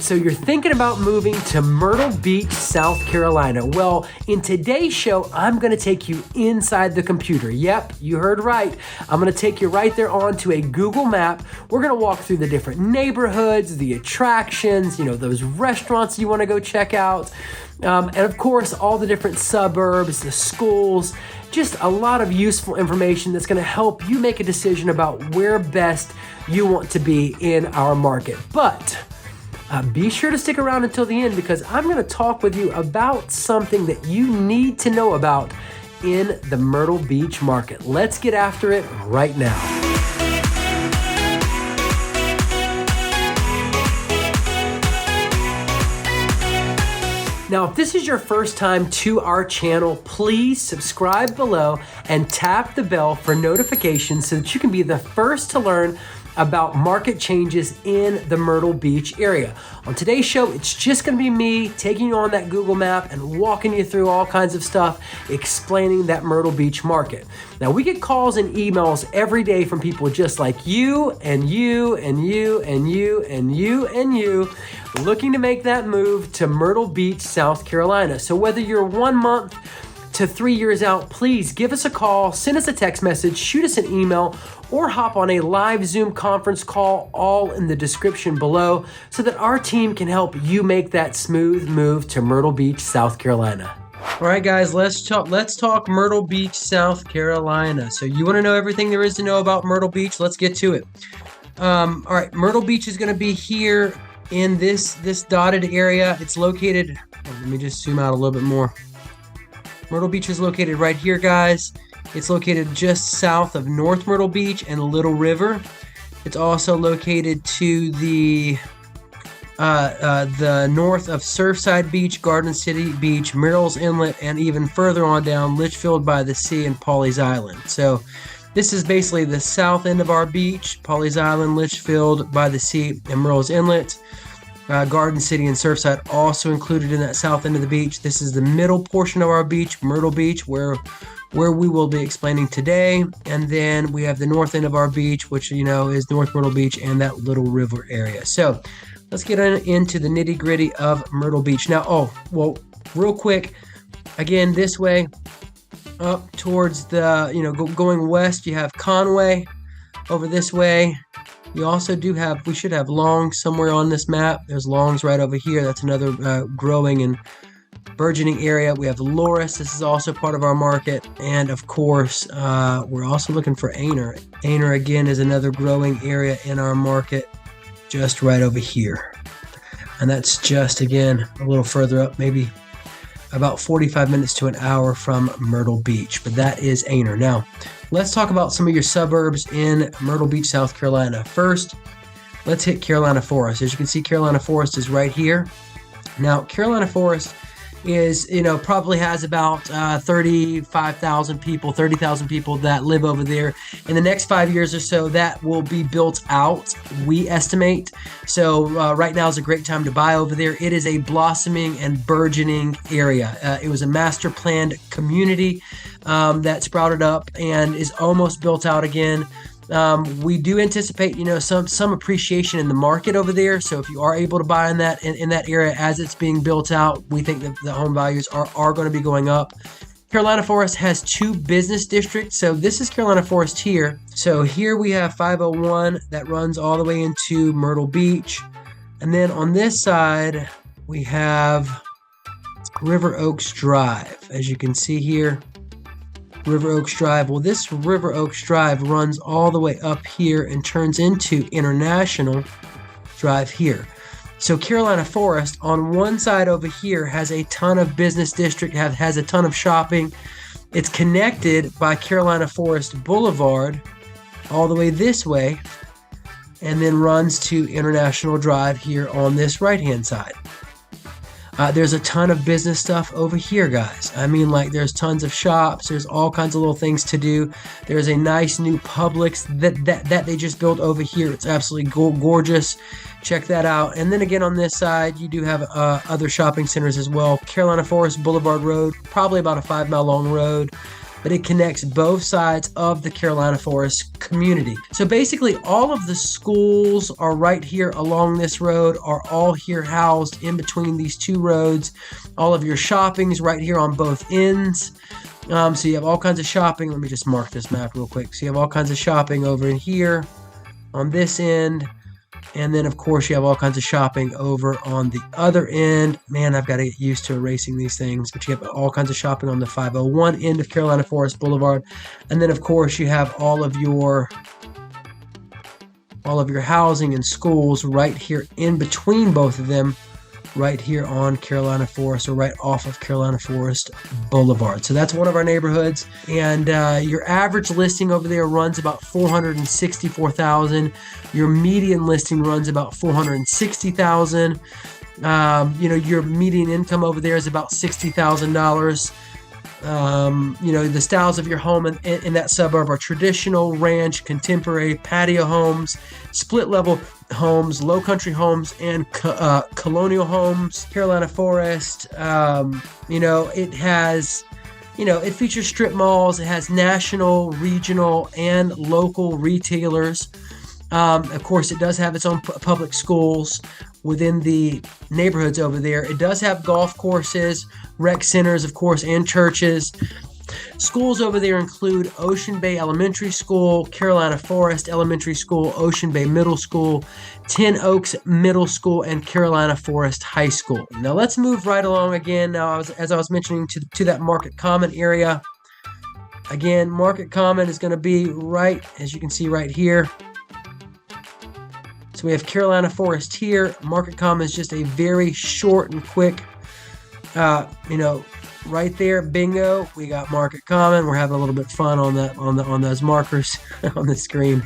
so you're thinking about moving to Myrtle Beach, South Carolina. Well, in today's show, I'm gonna take you inside the computer. Yep, you heard right. I'm gonna take you right there onto a Google map. We're gonna walk through the different neighborhoods, the attractions, those restaurants you wanna go check out. And of course, all the different suburbs, the schools, just a lot of useful information that's gonna help you make a decision about where best you want to be in our market. But be sure to stick around until the end because I'm going to talk with you about something that you need to know about in the Myrtle Beach market. Let's get after it right now. Now, if this is your first time to our channel, please subscribe below and tap the bell for notifications so that you can be the first to learn about market changes in the Myrtle Beach area. On today's show, it's just gonna be me taking you on that Google map and walking you through all kinds of stuff, explaining that Myrtle Beach market. Now, we get calls and emails every day from people just like you and you and you and you and you and you looking to make that move to Myrtle Beach, South Carolina. So whether you're 1 month to 3 years out, please give us a call, send us a text message, shoot us an email, or hop on a live Zoom conference call, all in the description below, so that our team can help you make that smooth move to Myrtle Beach, South Carolina. All right, guys, let's talk Myrtle Beach, South Carolina. So you want to know everything there is to know about Myrtle Beach? Let's get to it. All right, Myrtle Beach is going to be here in this dotted area. It's located, let me just zoom out a little bit more. Myrtle Beach is located right here, guys. It's located just south of North Myrtle Beach and Little River. It's also located to the north of Surfside Beach, Garden City Beach, Merrill's Inlet, and even further on down, Litchfield by the Sea and Pawleys Island. So this is basically the south end of our beach, Pawleys Island, Litchfield by the Sea, and Merrill's Inlet. Garden City and Surfside also included in that south end of the beach. This is the middle portion of our beach, Myrtle Beach, where we will be explaining today. And then we have the north end of our beach, which, is North Myrtle Beach and that Little River area. So let's get into the nitty gritty of Myrtle Beach. Now, real quick, again, this way up towards the, going west, you have Conway. Over this way, you also we should have Longs somewhere on this map. There's Longs right over here. That's another growing and burgeoning area. We have Loris. This is also part of our market. And of course, we're also looking for Aner. Aner, again, is another growing area in our market just right over here. And that's just, again, a little further up, maybe about 45 minutes to an hour from Myrtle Beach. But that is Aner. Now, let's talk about some of your suburbs in Myrtle Beach, South Carolina. First, let's hit Carolina Forest. As you can see, Carolina Forest is right here. Now, Carolina Forest is, probably has about 35,000 people, 30,000 people that live over there. In the next 5 years or so, that will be built out, we estimate. So right now is a great time to buy over there. It is a blossoming and burgeoning area. It was a master planned community that sprouted up and is almost built out again. We do anticipate, some appreciation in the market over there. So if you are able to buy in that area as it's being built out, we think that the home values are going to be going up. Carolina Forest has 2 business districts. So this is Carolina Forest here. So here we have 501 that runs all the way into Myrtle Beach. And then on this side, we have River Oaks Drive. As you can see here, River Oaks Drive. Well, this River Oaks Drive runs all the way up here and turns into International Drive here. So Carolina Forest on one side over here has a ton of business district, has a ton of shopping. It's connected by Carolina Forest Boulevard all the way this way and then runs to International Drive here on this right-hand side. There's a ton of business stuff over here, guys. I mean, there's tons of shops. There's all kinds of little things to do. There's a nice new Publix that they just built over here. It's absolutely gorgeous. Check that out. And then again, on this side, you do have other shopping centers as well. Carolina Forest Boulevard Road, probably about a 5-mile long road. but it connects both sides of the Carolina Forest community. So basically all of the schools are right here along this road, are all here housed in between these two roads. All of your shopping's right here on both ends. So you have all kinds of shopping. Let me just mark this map real quick. So you have all kinds of shopping over in here on this end. And then, of course, you have all kinds of shopping over on the other end. Man, I've got to get used to erasing these things. But you have all kinds of shopping on the 501 end of Carolina Forest Boulevard. And then, of course, you have all of your housing and schools right here in between both of them, right here on Carolina Forest, or right off of Carolina Forest Boulevard. So that's one of our neighborhoods. And your average listing over there runs about $464,000. Your median listing runs about $460,000. Your median income over there is about $60,000. The styles of your home in that suburb are traditional, ranch, contemporary, patio homes, split level homes, Lowcountry homes, and colonial homes. Carolina Forest, it features strip malls. It has national, regional, and local retailers. Of course, it does have its own public schools within the neighborhoods over there. It does have golf courses, rec centers, of course, and churches. Schools over there include Ocean Bay Elementary School, Carolina Forest Elementary School, Ocean Bay Middle School, Ten Oaks Middle School, and Carolina Forest High School. Now let's move right along again. Now, as I was mentioning, to that Market Common area. Again, Market Common is going to be right, as you can see right here. So we have Carolina Forest here. Market Common is just a very short and quick, right there, bingo. We got Market Common. We're having a little bit of fun on that, on those markers on the screen.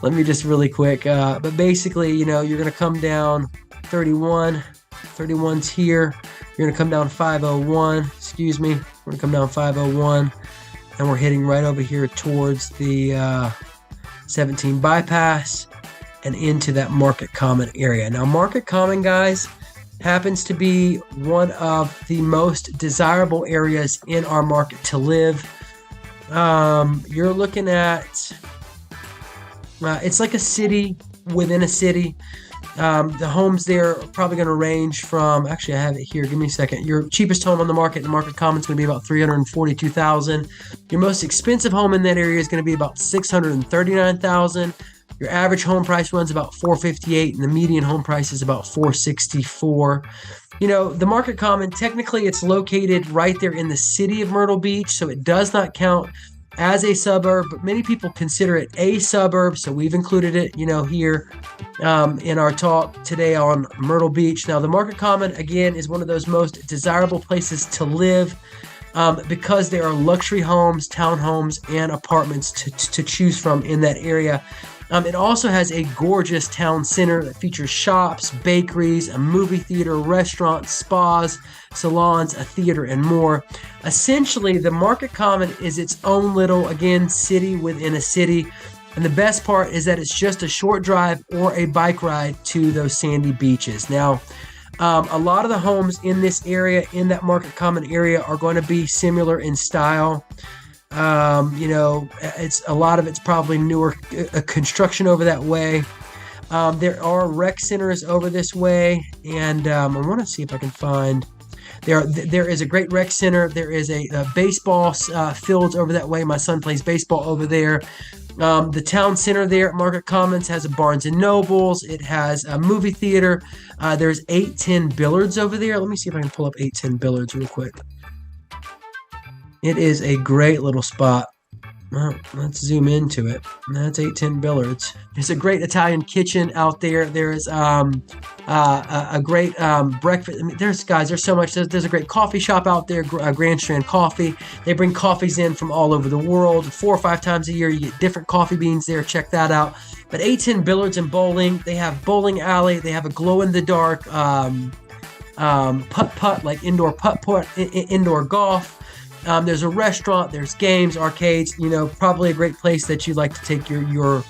Let me just really quick. But basically, you're going to come down 31. 31's here. You're going to come down 501. Excuse me. We're going to come down 501, and we're heading right over here towards the 17 bypass and into that Market Common area. Now, Market Common, guys, happens to be one of the most desirable areas in our market to live. You're looking at, it's like a city within a city. The homes there are probably going to range from, actually I have it here, give me a second. Your cheapest home on the market in the Market Common is going to be about $342,000. Your most expensive home in that area is going to be about $639,000. Your average home price runs about $458,000, and the median home price is about $464,000. The Market Common, technically it's located right there in the city of Myrtle Beach, so it does not count as a suburb, but many people consider it a suburb, so we've included it, here in our talk today on Myrtle Beach. Now, the Market Common, again, is one of those most desirable places to live because there are luxury homes, townhomes, and apartments to choose from in that area. It also has a gorgeous town center that features shops, bakeries, a movie theater, restaurants, spas, salons, a theater, and more. Essentially, the Market Common is its own little, again, city within a city. And the best part is that it's just a short drive or a bike ride to those sandy beaches. Now, a lot of the homes in this area, in that Market Common area, are going to be similar in style. It's a lot of it's probably newer construction over that way. There are rec centers over this way, and I want to see if I can find. There is a great rec center. There is a baseball fields over that way. My son plays baseball over there. The town center there at Market Commons has a Barnes and Nobles. It has a movie theater. There's 810 Billards over there. Let me see if I can pull up 810 Billards real quick. It is a great little spot. Well, let's zoom into it. That's 810 Billards. There's a great Italian kitchen out there. There is a great breakfast. I mean, there's so much. There's a great coffee shop out there, Grand Strand Coffee. They bring coffees in from all over the world. 4 or 5 times a year, you get different coffee beans there. Check that out. But 810 Billards and Bowling, they have bowling alley. They have a glow-in-the-dark putt-putt, like indoor putt-putt, indoor golf. There's a restaurant, there's games, arcades, probably a great place that you'd like to take your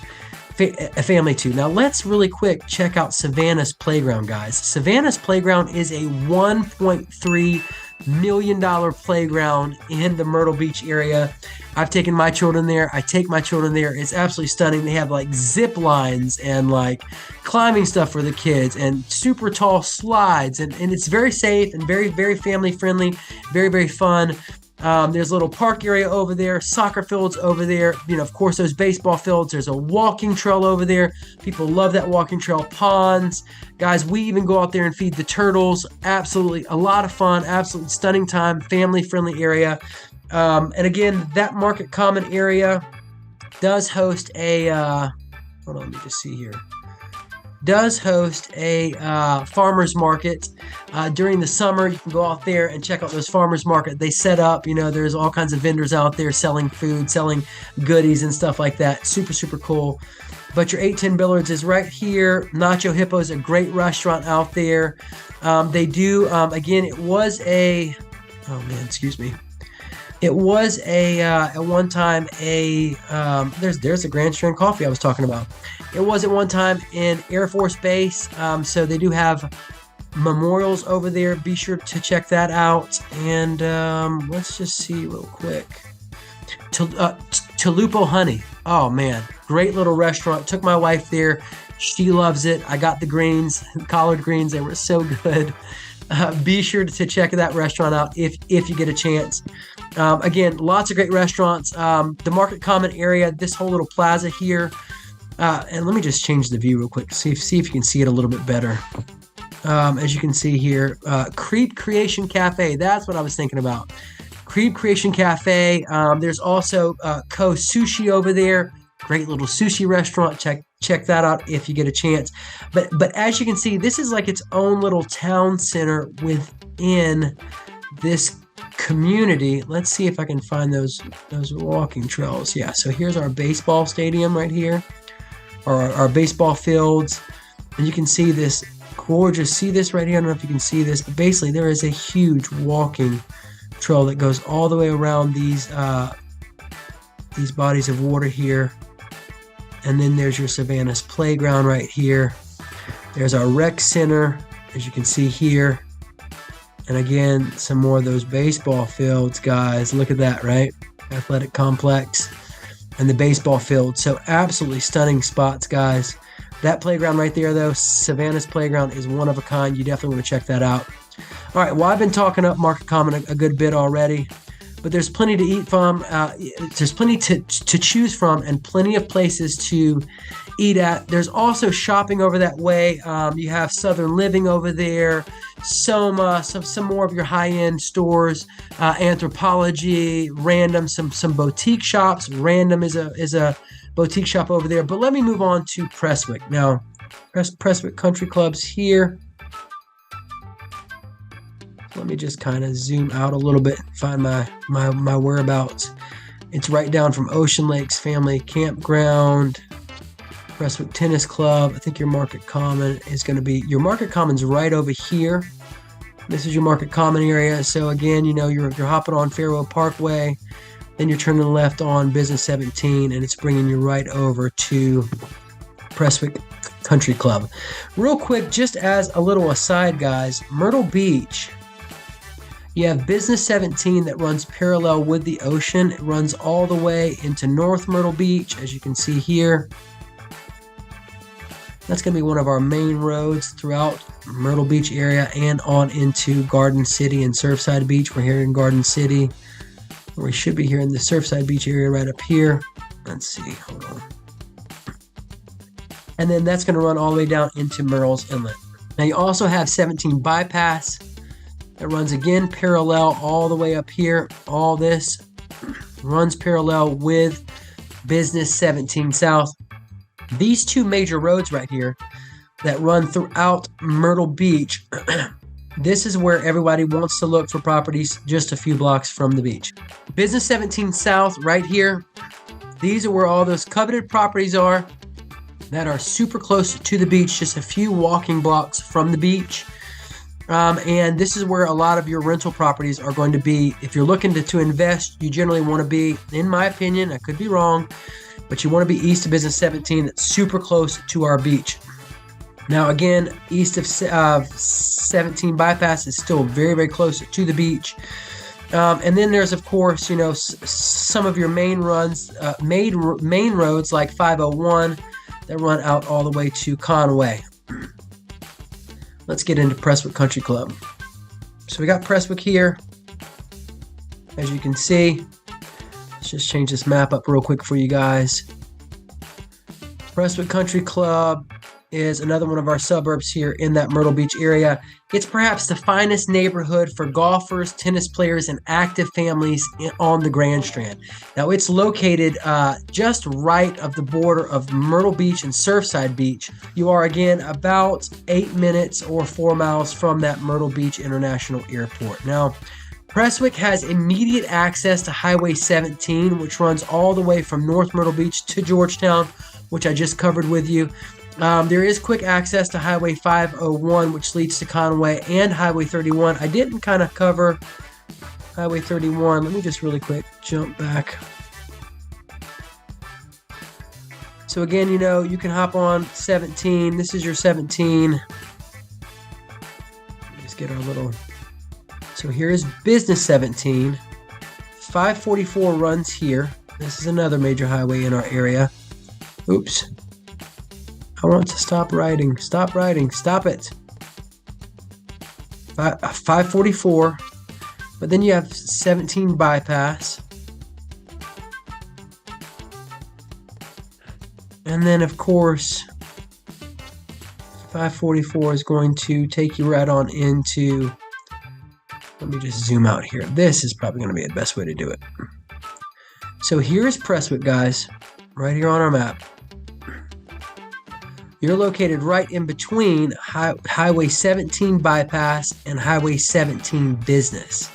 family to. Now, let's really quick check out Savannah's Playground, guys. Savannah's Playground is a 1.3 $1 million playground in the Myrtle Beach area. I've taken my children there. I take my children there. It's absolutely stunning. They have like zip lines and like climbing stuff for the kids and super tall slides. And it's very safe and very, very family friendly, very, very fun. There's a little park area over there, soccer fields over there. You know, of course, those baseball fields. There's a walking trail over there. People love that walking trail. Ponds. Guys, we even go out there and feed the turtles. Absolutely a lot of fun. Absolutely stunning time. Family-friendly area. And again, that Market Common area does host a, hold on, let me just see here. Does host a farmer's market during the summer. You can go out there and check out those farmers market they set up. You know, there's all kinds of vendors out there selling food, selling goodies and stuff like that. Super, super cool. But your 810 Billards is right here. Nacho Hippo is a great restaurant out there. They do, again, it was a, oh man, excuse me. It was a at one time a there's the Grand Strand Coffee I was talking about. It was at one time in Air Force Base, so they do have memorials over there. Be sure to check that out. And let's just see real quick. Tulupo Honey. Oh man, great little restaurant. Took my wife there. She loves it. I got the greens, collard greens. They were so good. Be sure to check that restaurant out if you get a chance. Again, lots of great restaurants. The Market Common area, this whole little plaza here. And let me just change the view real quick. See if you can see it a little bit better. As you can see here, Creep Creation Cafe. That's what I was thinking about. Creep Creation Cafe. There's also Ko Sushi over there. Great little sushi restaurant. Check that out if you get a chance. But as you can see, this is like its own little town center within this community. Let's see if I can find those walking trails. Yeah, so here's our baseball stadium right here, or our baseball fields, and you can see this gorgeous. See this right here? I don't know if you can see this, but basically there is a huge walking trail that goes all the way around these bodies of water here. And then there's your Savannah's playground right here. There's our rec center, as you can see here. And again, some more of those baseball fields, guys. Look at that, right? Athletic complex and the baseball field. So absolutely stunning spots, guys. That playground right there, though, Savannah's playground, is one of a kind. You definitely want to check that out. All right, well, I've been talking up Market Common a good bit already. But there's plenty to eat from. There's plenty to choose from, and plenty of places to eat at. There's also shopping over that way. You have Southern Living over there, Soma, some more of your high-end stores, Anthropology, Random, some boutique shops. Random is a boutique shop over there. But let me move on to Prestwick. Now, Prestwick Country Club's here. Let me just kind of zoom out a little bit and find my whereabouts. It's right down from Ocean Lakes Family Campground, Prestwick Tennis Club. I think your Market Common is going to be, your Market Common's right over here. This is your Market Common area. So again, you know, you're hopping on Fairwell Parkway, then you're turning left on Business 17, and it's bringing you right over to Prestwick Country Club. Real quick, just as a little aside, guys, Myrtle Beach. You have Business 17 that runs parallel with the ocean. It runs all the way into North Myrtle Beach, as you can see here. That's going to be one of our main roads throughout Myrtle Beach area and on into Garden City and Surfside Beach. We're here in Garden City. We should be here in the Surfside Beach area right up here. Let's see. Hold on. And then that's going to run all the way down into Murrells Inlet. Now you also have 17 Bypass. It runs again parallel all the way up here. All this runs parallel with Business 17 South. These two major roads right here that run throughout Myrtle Beach, this is where everybody wants to look for properties just a few blocks from the beach. Business 17 South right here. These are where all those coveted properties are that are super close to the beach, just a few walking blocks from the beach. And this is where a lot of your rental properties are going to be. If you're looking to invest, you generally want to be, in my opinion, I could be wrong, but you want to be east of Business 17. That's super close to our beach. Now, again, east of 17 bypass is still very, very close to the beach. And then there's, of course, some of your main main roads like 501 that run out all the way to Conway. Let's get into Prestwick Country Club. So we got Prestwick here, as you can see. Let's just change this map up real quick for you guys. Prestwick Country Club is another one of our suburbs here in that Myrtle Beach area. It's perhaps the finest neighborhood for golfers, tennis players, and active families on the Grand Strand. Now, it's located just right of the border of Myrtle Beach and Surfside Beach. You are, again, about 8 minutes or 4 miles from that Myrtle Beach International Airport. Now, Prestwick has immediate access to Highway 17, which runs all the way from North Myrtle Beach to Georgetown, which I just covered with you. There is quick access to Highway 501, which leads to Conway, and Highway 31. I didn't kind of cover Highway 31. Let me just really quick jump back. So again, you can hop on 17. This is your 17. Just get our little... So here is Business 17. 544 runs here. This is another major highway in our area. Oops. I want to stop writing. Stop writing. Stop it. 544. But then you have 17 bypass. And then, of course, 544 is going to take you right on into... Let me just zoom out here. This is probably going to be the best way to do it. So here's Prestwick, guys. Right here on our map. You're located right in between Highway 17 bypass and Highway 17 business.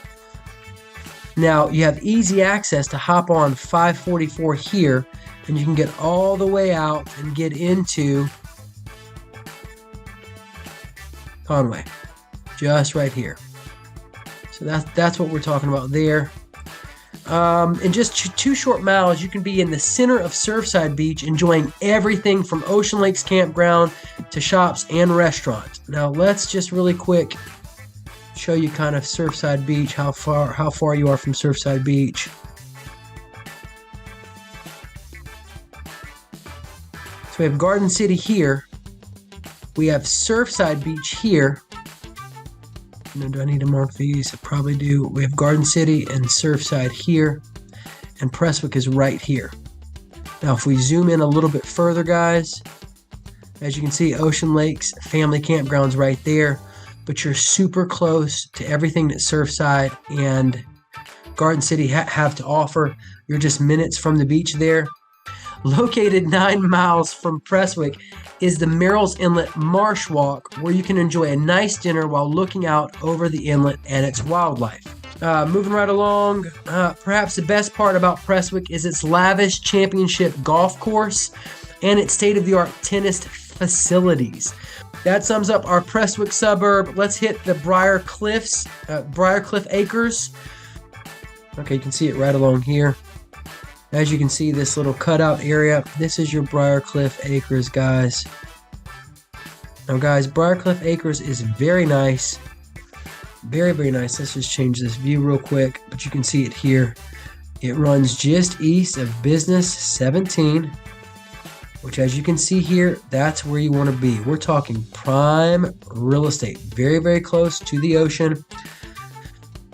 Now, you have easy access to hop on 544 here, and you can get all the way out and get into Conway, just right here. So that's what we're talking about there. In just 2 short miles, you can be in the center of Surfside Beach, enjoying everything from Ocean Lakes Campground to shops and restaurants. Now, let's just really quick show you kind of Surfside Beach, how far you are from Surfside Beach. So we have Garden City here. We have Surfside Beach here. Do I need to mark these? I probably do. We have Garden City and Surfside here, and Prestwick is right here. Now, if we zoom in a little bit further, guys, as you can see, Ocean Lakes Family Campground's right there, but you're super close to everything that Surfside and Garden City have to offer. You're just minutes from the beach there. Located 9 miles from Prestwick is the Merrill's Inlet Marsh Walk, where you can enjoy a nice dinner while looking out over the inlet and its wildlife. Moving right along, perhaps the best part about Prestwick is its lavish championship golf course and its state-of-the-art tennis facilities. That sums up our Prestwick suburb. Let's hit the Briarcliff Acres. Okay, you can see it right along here. As you can see, this little cutout area, this is your Briarcliff Acres, guys. Now, guys, Briarcliff Acres is very nice. Very, very nice. Let's just change this view real quick, but you can see it here. It runs just east of Business 17, which, as you can see here, that's where you want to be. We're talking prime real estate. Very, very close to the ocean.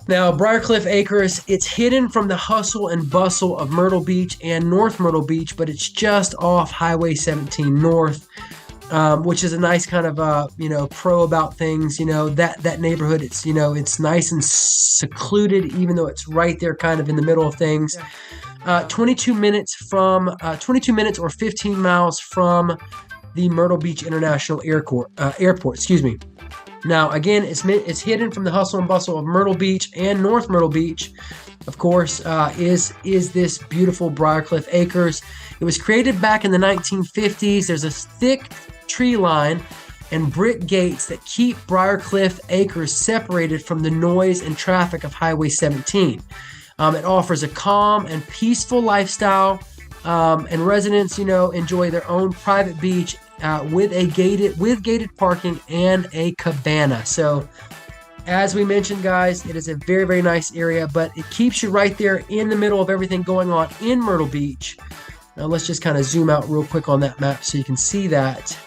Now, Briarcliff Acres, it's hidden from the hustle and bustle of Myrtle Beach and North Myrtle Beach, but it's just off Highway 17 North, which is a nice kind of, pro about things. That neighborhood, it's nice and secluded, even though it's right there kind of in the middle of things. 22 minutes or 15 miles from the Myrtle Beach International Airport. Now, again, it's hidden from the hustle and bustle of Myrtle Beach and North Myrtle Beach. Of course, is this beautiful Briarcliff Acres. It was created back in the 1950s. There's a thick tree line and brick gates that keep Briarcliff Acres separated from the noise and traffic of Highway 17. It offers a calm and peaceful lifestyle, and residents, enjoy their own private beach with gated parking and a cabana. So as we mentioned, guys, it is a very, very nice area, but it keeps you right there in the middle of everything going on in Myrtle Beach. Now let's just kind of zoom out real quick on that map so you can see that.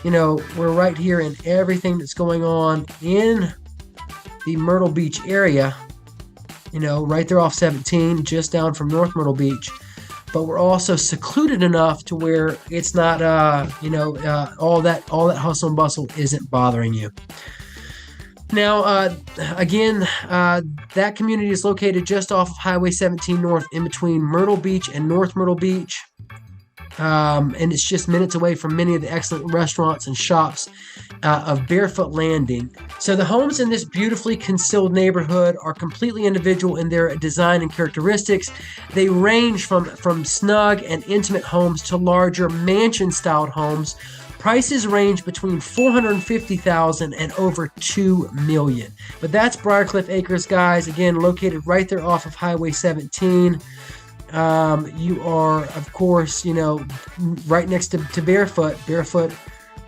You know, we're right here in everything that's going on in the Myrtle Beach area. You know, right there off 17, just down from North Myrtle Beach. But we're also secluded enough to where it's not, all that hustle and bustle isn't bothering you. Now, again, that community is located just off of Highway 17 North, in between Myrtle Beach and North Myrtle Beach. And it's just minutes away from many of the excellent restaurants and shops of Barefoot Landing. So the homes in this beautifully concealed neighborhood are completely individual in their design and characteristics. They range from snug and intimate homes to larger mansion-styled homes. Prices range between $450,000 and over $2 million. But that's Briarcliff Acres, guys. Again, located right there off of Highway 17. You are, of course, right next to Barefoot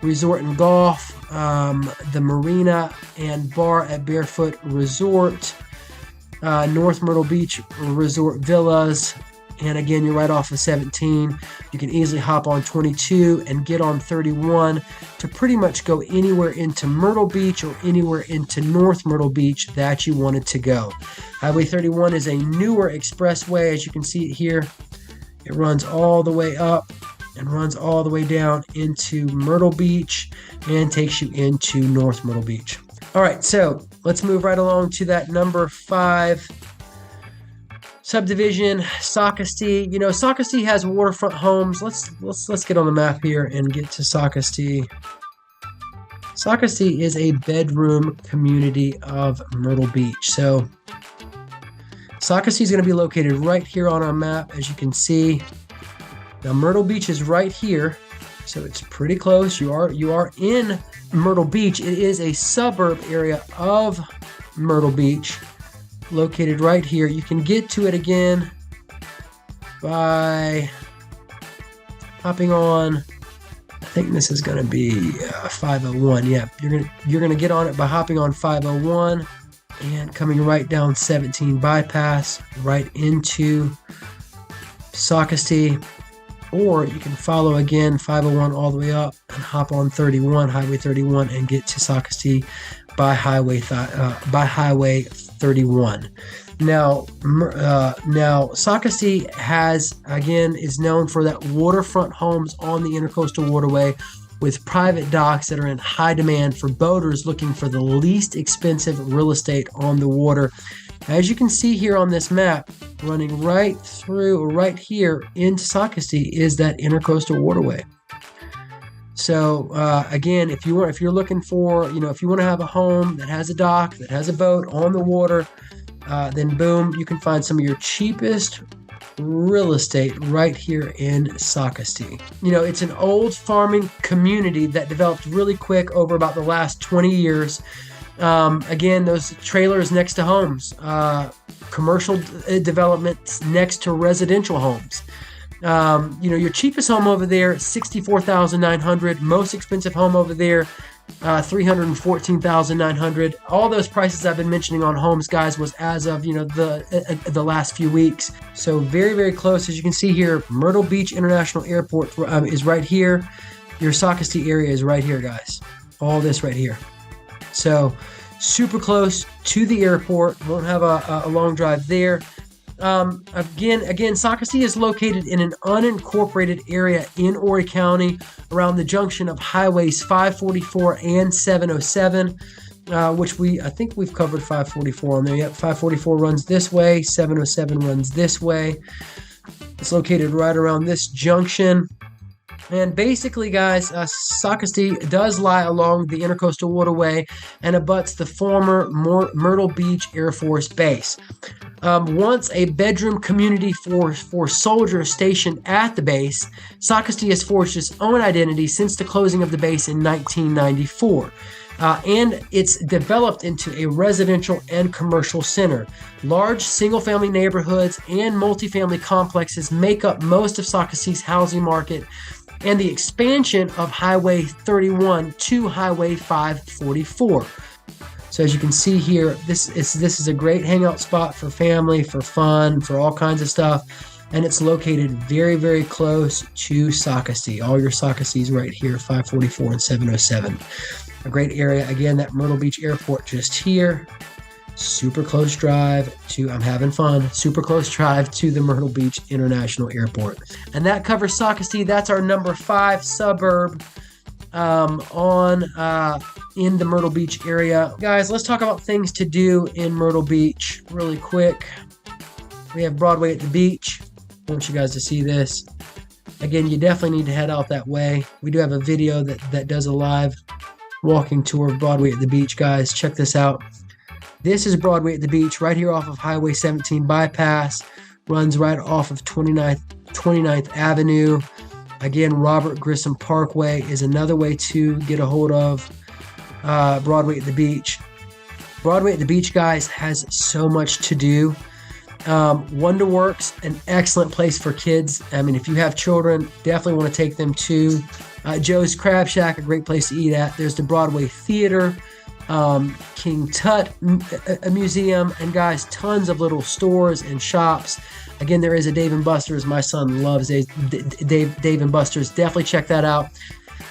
Resort and Golf, the marina and bar at Barefoot Resort, North Myrtle Beach Resort Villas. And again, you're right off of 17. You can easily hop on 22 and get on 31 to pretty much go anywhere into Myrtle Beach or anywhere into North Myrtle Beach that you wanted to go. Highway 31 is a newer expressway. As you can see it here, it runs all the way up and runs all the way down into Myrtle Beach and takes you into North Myrtle Beach. All right, so let's move right along to that number 5 subdivision, Socastee. Socastee has waterfront homes. Let's get on the map here and get to Socastee. Socastee is a bedroom community of Myrtle Beach. So Socastee is going to be located right here on our map, as you can see. Now Myrtle Beach is right here, so it's pretty close. You are in Myrtle Beach. It is a suburb area of Myrtle Beach, located right here. You can get to it again by hopping on, I think this is going to be 501. Yeah, you're gonna get on it by hopping on 501 and coming right down 17 bypass right into Socastee. Or you can follow again 501 all the way up and hop on 31, Highway 31, and get to Socastee by Highway 31. Now Socastee is known for that waterfront homes on the Intercoastal Waterway with private docks that are in high demand for boaters looking for the least expensive real estate on the water. As you can see here on this map, running right through right here into Socastee is that Intercoastal Waterway. So again, if you're looking for, if you want to have a home that has a dock, that has a boat on the water, then boom, you can find some of your cheapest real estate right here in Socastee. It's an old farming community that developed really quick over about the last 20 years. Again, those trailers next to homes, commercial developments next to residential homes. Your cheapest home over there, $64,900. Most expensive home over there, $314,900. All those prices I've been mentioning on homes, guys, was as of the last few weeks. So very, very close. As you can see here, Myrtle Beach International Airport is right here. Your Socastee area is right here, guys. All this right here. So super close to the airport. Won't have a long drive there. Again, Socastee is located in an unincorporated area in Horry County around the junction of highways 544 and 707, which I think we've covered 544 on there. Yep, 544 runs this way, 707 runs this way. It's located right around this junction. And basically, guys, Socastee does lie along the Intercoastal Waterway and abuts the former Myrtle Beach Air Force Base. Once a bedroom community for soldiers stationed at the base, Socastee has forged its own identity since the closing of the base in 1994. And it's developed into a residential and commercial center. Large single-family neighborhoods and multifamily complexes make up most of Socastee's housing market, and the expansion of Highway 31 to Highway 544. So as you can see here, this is a great hangout spot for family, for fun, for all kinds of stuff. And it's located very, very close to Socastee. All your Socastees right here, 544 and 707. A great area. Again, that Myrtle Beach Airport just here. Super close drive to, I'm having fun, super close drive to the Myrtle Beach International Airport. And that covers Socastee. That's our number 5 suburb in the Myrtle Beach area. Guys, let's talk about things to do in Myrtle Beach really quick. We have Broadway at the beach. I want you guys to see this. Again, you definitely need to head out that way. We do have a video that does a live walking tour of Broadway at the beach, guys. Check this out. This is Broadway at the beach right here off of Highway 17 bypass. Runs right off of 29th Avenue. Again, Robert Grissom Parkway is another way to get a hold of Broadway at the beach. Broadway at the beach, guys, has so much to do. Wonderworks, an excellent place for kids. I mean, if you have children, definitely want to take them to Joe's Crab Shack, a great place to eat at. There's the Broadway Theater, King Tut a museum, and guys, tons of little stores and shops. Again, there is a Dave & Buster's. My son loves Dave & Buster's. Definitely check that out.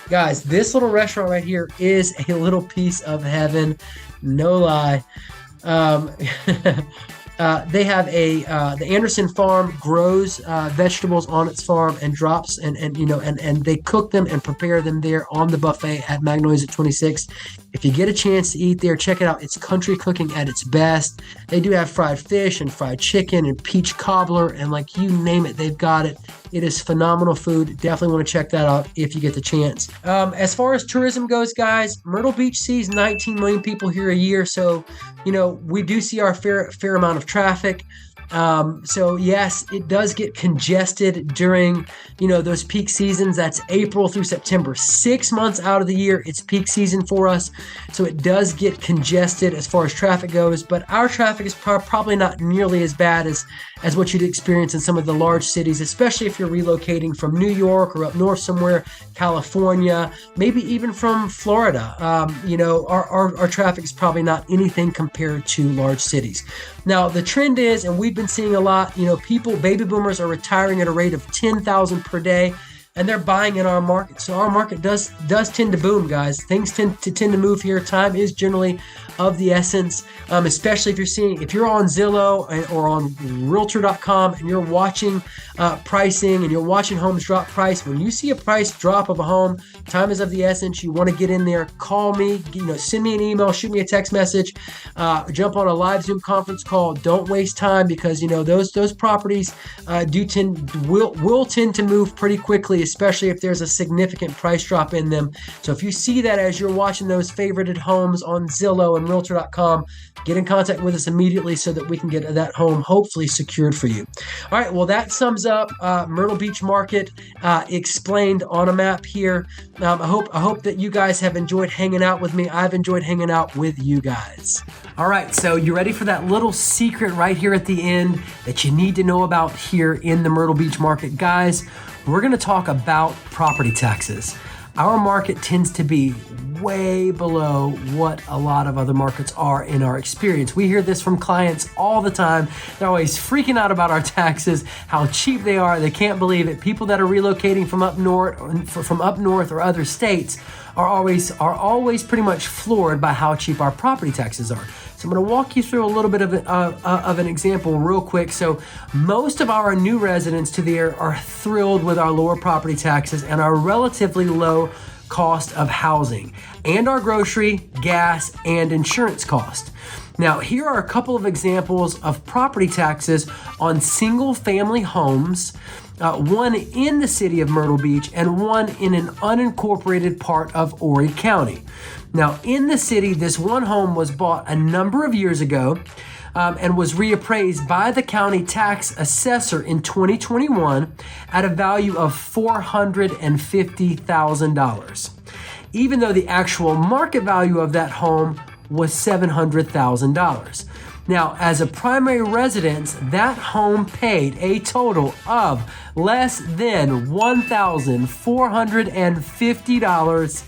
Guys, this little restaurant right here is a little piece of heaven. No lie. They have the Anderson farm grows vegetables on its farm and drops and they cook them and prepare them there on the buffet at Magnolia's at 26. If you get a chance to eat there, check it out. It's country cooking at its best. They do have fried fish and fried chicken and peach cobbler and like you name it, they've got it. It is phenomenal food. Definitely want to check that out if you get the chance. As far as tourism goes, guys, Myrtle Beach sees 19 million people here a year. So, we do see our fair amount of traffic. So yes, it does get congested during, those peak seasons. That's April through September. 6 months out of the year, it's peak season for us. So it does get congested as far as traffic goes, but our traffic is probably not nearly as bad as what you'd experience in some of the large cities, especially if you're relocating from New York or up north somewhere, California, maybe even from Florida. Our traffic is probably not anything compared to large cities. Now, the trend is, and we've been seeing a lot, baby boomers are retiring at a rate of 10,000 per day, and they're buying in our market. So our market does tend to boom, guys. Things tend to move here. Time is generally of the essence, especially if you're on Zillow or on realtor.com and you're watching pricing and you're watching homes drop price. When you see a price drop of a home, time is of the essence. You want to get in there, call me, send me an email, shoot me a text message, jump on a live Zoom conference call. Don't waste time because those properties will tend to move pretty quickly, especially if there's a significant price drop in them. So if you see that as you're watching those favorited homes on Zillow and realtor.com, get in contact with us immediately so that we can get that home hopefully secured for you. All right, well, that sums up Myrtle Beach Market explained on a map here. I hope that you guys have enjoyed hanging out with me. I've enjoyed hanging out with you guys. All right, so you ready for that little secret right here at the end that you need to know about here in the Myrtle Beach Market? Guys, we're going to talk about property taxes. Our market tends to be way below what a lot of other markets are in our experience. We hear this from clients all the time. They're always freaking out about our taxes, how cheap they are. They can't believe it. People that are relocating from up north or other states are always pretty much floored by how cheap our property taxes are. So I'm going to walk you through a little bit of an example real quick. So most of our new residents to the area are thrilled with our lower property taxes and our relatively low cost of housing and our grocery, gas, and insurance cost. Now, here are a couple of examples of property taxes on single family homes, one in the city of Myrtle Beach and one in an unincorporated part of Horry County. Now, in the city, this one home was bought a number of years ago and was reappraised by the county tax assessor in 2021 at a value of $450,000, even though the actual market value of that home was $700,000. Now, as a primary residence, that home paid a total of less than $1,450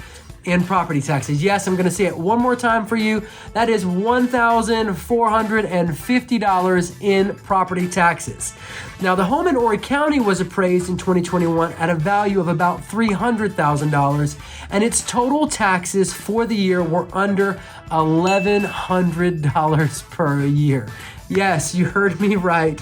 in property taxes. Yes, I'm going to say it one more time for you. That is $1,450 in property taxes. Now, the home in Horry County was appraised in 2021 at a value of about $300,000, and its total taxes for the year were under $1,100 per year. Yes, you heard me right.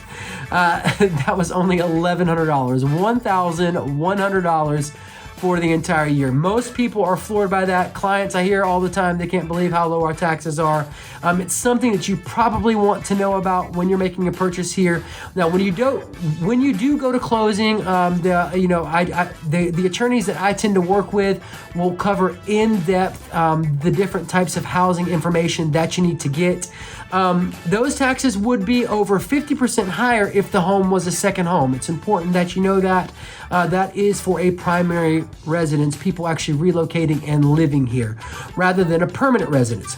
That was only $1,100, $1,100 for the entire year. Most people are floored by that. Clients I hear all the time, they can't believe how low our taxes are. It's something that you probably want to know about when you're making a purchase here. Now, when you do go to closing, the attorneys that I tend to work with will cover in depth the different types of housing information that you need to get. Those taxes would be over 50% higher if the home was a second home. It's important that you know that. That is for a primary residence, people actually relocating and living here, rather than a permanent residence.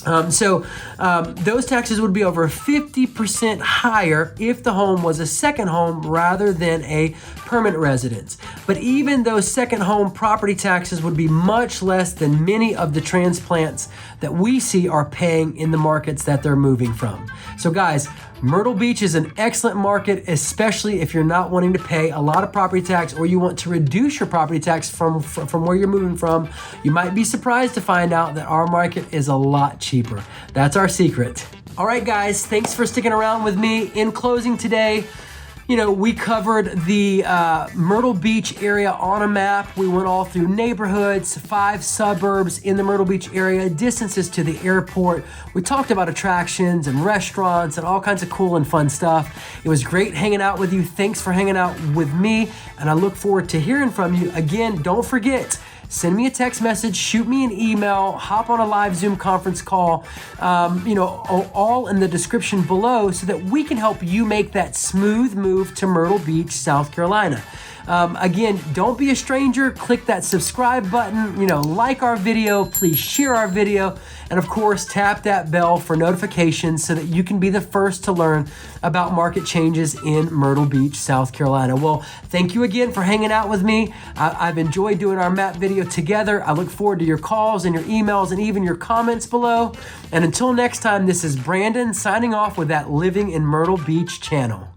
Those taxes would be over 50% higher if the home was a second home rather than a permanent residence. But even those second home property taxes would be much less than many of the transplants that we see are paying in the markets that they're moving from. So guys, Myrtle Beach is an excellent market, especially if you're not wanting to pay a lot of property tax or you want to reduce your property tax from where you're moving from. You might be surprised to find out that our market is a lot cheaper. That's our secret. All right, guys, thanks for sticking around with me. In closing today, we covered the Myrtle Beach area on a map. We went all through neighborhoods, 5 suburbs in the Myrtle Beach area, distances to the airport. We talked about attractions and restaurants and all kinds of cool and fun stuff. It was great hanging out with you. Thanks for hanging out with me, and I look forward to hearing from you. Again, don't forget, send me a text message, shoot me an email, hop on a live Zoom conference call, all in the description below so that we can help you make that smooth move to Myrtle Beach, South Carolina. Again, don't be a stranger. Click that subscribe button, like our video, please share our video, and of course, tap that bell for notifications so that you can be the first to learn about market changes in Myrtle Beach, South Carolina. Well, thank you again for hanging out with me. I've enjoyed doing our map video together. I look forward to your calls and your emails and even your comments below. And until next time, this is Brandon signing off with that Living in Myrtle Beach channel.